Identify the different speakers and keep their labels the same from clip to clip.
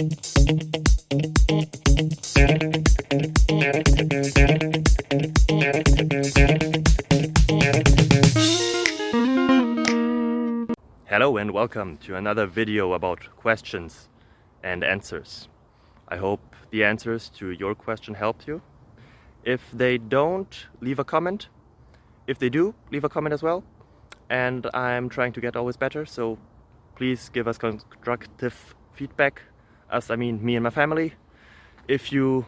Speaker 1: Hello and welcome to another video about questions and answers. I hope the answers to your question helped you. If they don't, leave a comment. If they do, leave a comment as well. And I'm trying to get always better, so please give us constructive feedback. Us, I mean me and my family. If you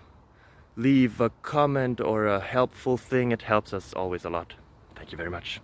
Speaker 1: leave a comment or a helpful thing, it helps us always a lot. Thank you very much.